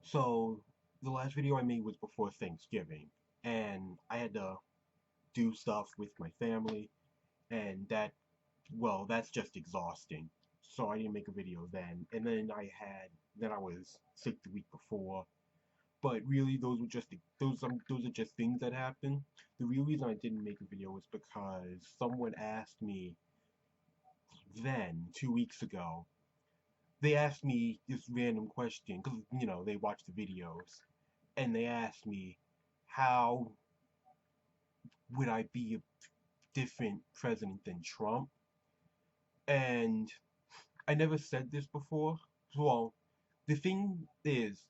So the last video I made was before Thanksgiving, and I had to do stuff with my family, and that's just exhausting. So I didn't make a video then, and then I was sick the week before. But really, those are just things that happen. The real reason I didn't make a video was because someone asked me then 2 weeks ago. They asked me this random question because they watched the videos, and they asked me how would I be a different president than Trump? And I never said this before. Well, the thing is,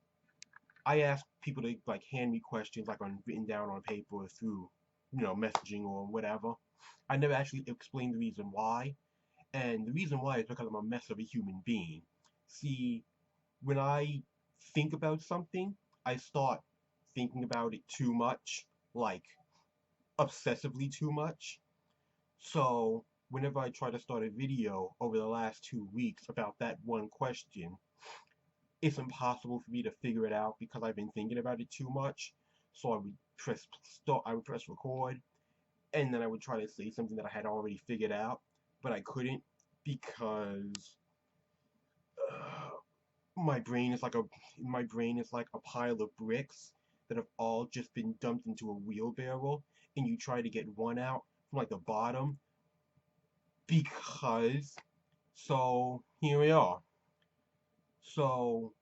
I ask people to like hand me questions like on written down on paper or through, messaging or whatever. I never actually explained the reason why. And the reason why is because I'm a mess of a human being. See, when I think about something, I start thinking about it too much, like obsessively too much. So whenever I try to start a video over the last 2 weeks about that one question, it's impossible for me to figure it out because I've been thinking about it too much. So I would press record, and then I would try to say something that I had already figured out, but I couldn't because uh, my brain is like a my brain is like a pile of bricks that have all just been dumped into a wheelbarrow, and you try to get one out from like the bottom because so here we are. So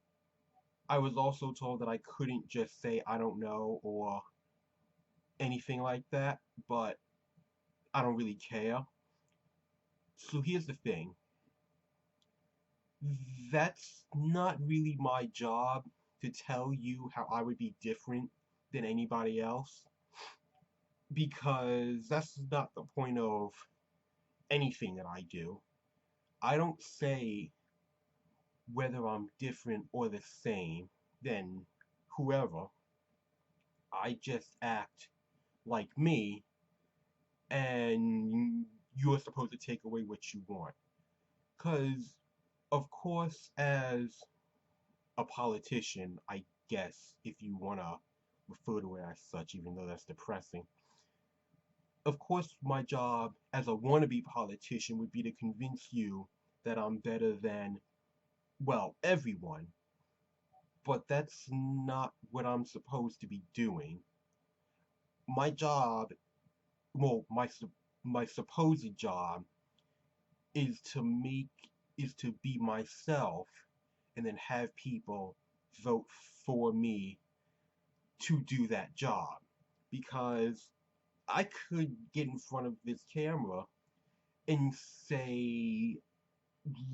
I was also told that I couldn't just say I don't know or anything like that, but I don't really care. So here's the thing. That's not really my job to tell you how I would be different than anybody else because that's not the point of anything that I do. I don't say whether I'm different or the same than whoever. I just act like me, and you're supposed to take away what you want. Because, of course, as a politician, I guess, if you want to refer to it as such, even though that's depressing, of course, my job as a wannabe politician would be to convince you that I'm better than, well, everyone. But that's not what I'm supposed to be doing. My job, well, my supposed job is to make is to be myself and then have people vote for me to do that job because I could get in front of this camera and say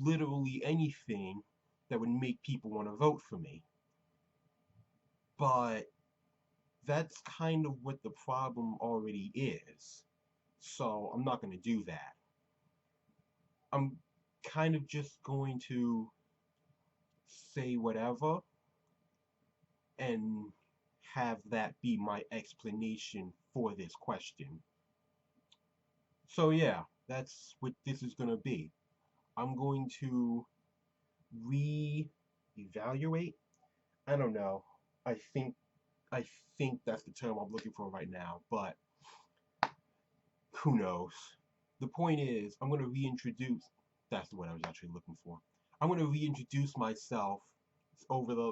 literally anything that would make people want to vote for me, but that's kind of what the problem already is, so I'm not going to do that. I'm kind of just going to say whatever and have that be my explanation for this question. So yeah, that's what this is going to be. I'm going to re-evaluate. I don't know. I think I think that's the term I'm looking for right now, but who knows? The point is, I'm going to reintroduce. That's the word I was actually looking for. I'm going to reintroduce myself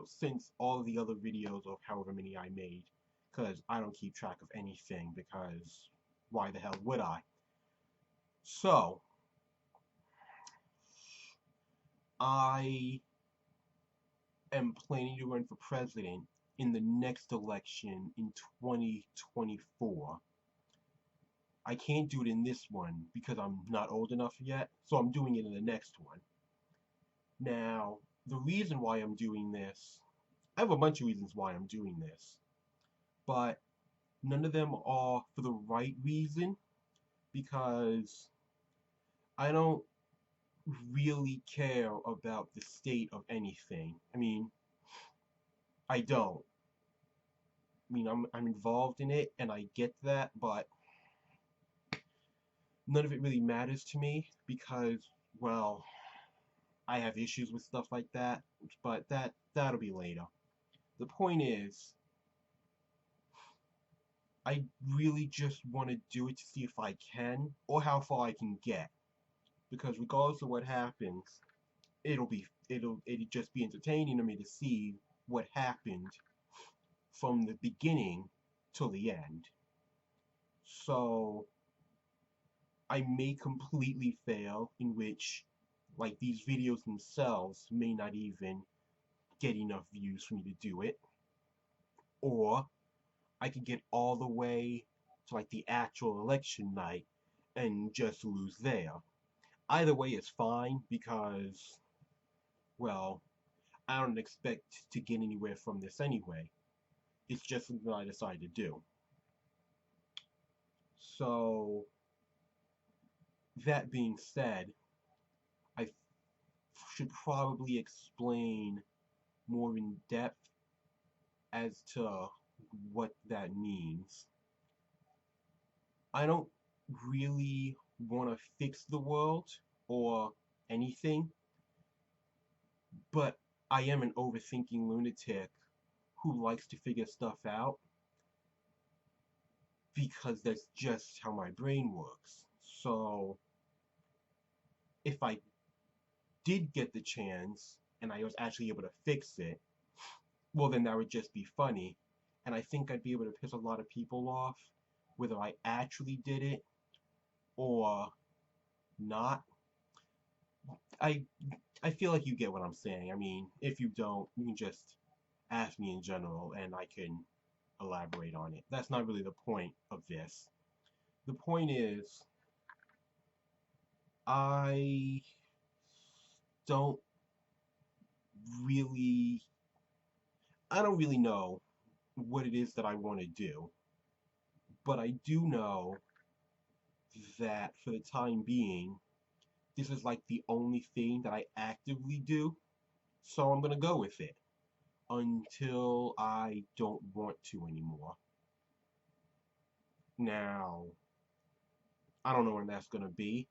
since all of the other videos of however many I made, because I don't keep track of anything. Because why the hell would I? So I am planning to run for president in the next election in 2024. I can't do it in this one because I'm not old enough yet, so I'm doing it in the next one. Now, the reason why I'm doing this, I have a bunch of reasons why I'm doing this, but none of them are for the right reason because I don't really care about the state of anything. I don't. I'm involved in it and I get that, but none of it really matters to me because, well, I have issues with stuff like that, but that'll be later. The point is, I really just want to do it to see if I can, or how far I can get. Because regardless of what happens, it'll just be entertaining to me to see what happened from the beginning till the end. So I may completely fail, in which like these videos themselves may not even get enough views for me to do it, or I could get all the way to like the actual election night and just lose there. Either way is fine because, well, I don't expect to get anywhere from this anyway. It's just something I decided to do. So, that being said, I should probably explain more in depth as to what that means. I don't really want to fix the world or anything, but I am an overthinking lunatic who likes to figure stuff out because that's just how my brain works. So if I did get the chance and I was actually able to fix it, well, then that would just be funny. And I think I'd be able to piss a lot of people off, whether I actually did it or not. I I feel like you get what I'm saying. I mean, if you don't, you can just ask me in general and I can elaborate on it. That's not really the point of this. The point is, I don't really, I don't really know what it is that I want to do, but I do know that for the time being, this is like the only thing that I actively do, so I'm gonna go with it until I don't want to anymore. Now, I don't know when that's gonna be,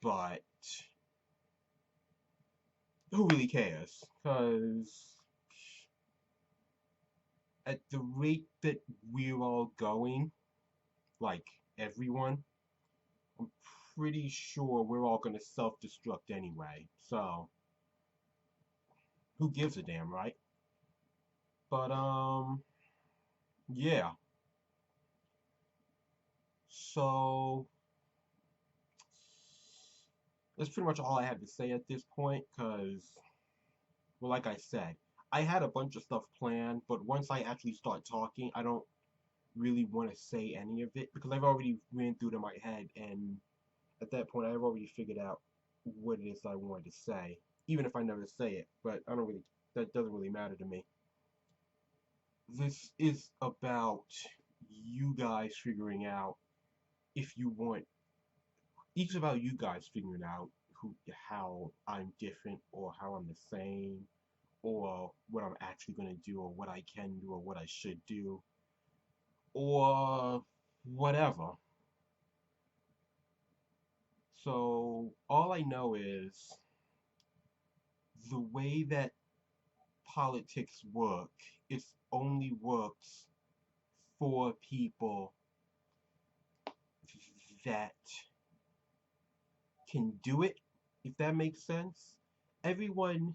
but who really cares? Because at the rate that we're all going, like everyone, I'm pretty sure we're all gonna self-destruct anyway. So, who gives a damn, right? But, yeah. So, that's pretty much all I have to say at this point, because, well, like I said, I had a bunch of stuff planned, but once I actually start talking, I don't really want to say any of it, because I've already ran through it in my head, and at that point, I've already figured out what it is I wanted to say, even if I never say it, but I don't really, that doesn't really matter to me. This is about you guys figuring out if you want, each about you guys figuring out how I'm different or how I'm the same or what I'm actually going to do or what I can do or what I should do or whatever. So all I know is the way that politics work, it only works for people that can do it, if that makes sense. Everyone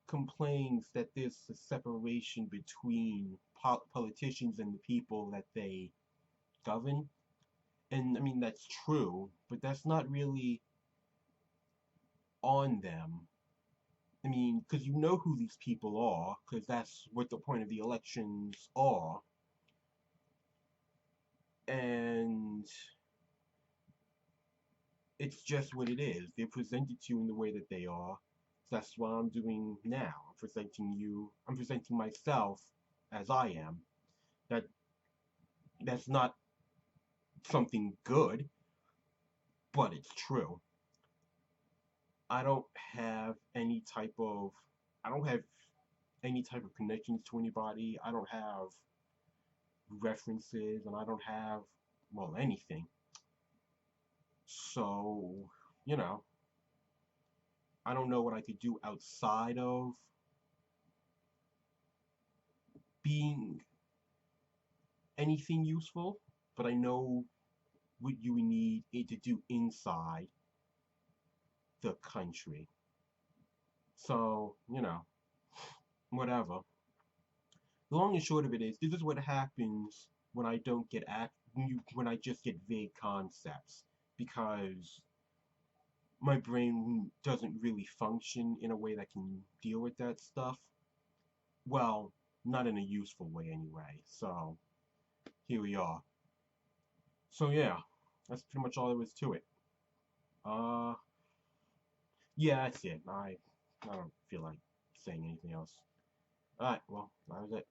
complains that there's a separation between politicians and the people that they govern. And I mean, that's true, but that's not really on them. I mean, because you know who these people are, because that's what the point of the elections are. And it's just what it is. They're presented to you in the way that they are. So that's what I'm doing now. I'm presenting myself as I am. That that's not something good, but it's true. I don't have any type of I don't have any type of connections to anybody. I don't have references and I don't have, well, anything. So, you know, I don't know what I could do outside of being anything useful, but I know what you need it to do inside the country. So, whatever. The long and short of it is, this is what happens when I don't get when I just get vague concepts, because my brain doesn't really function in a way that can deal with that stuff. Well, not in a useful way anyway. So, here we are. So yeah, that's pretty much all there was to it. Uh, yeah, that's it. I don't feel like saying anything else. Alright, well, that was it.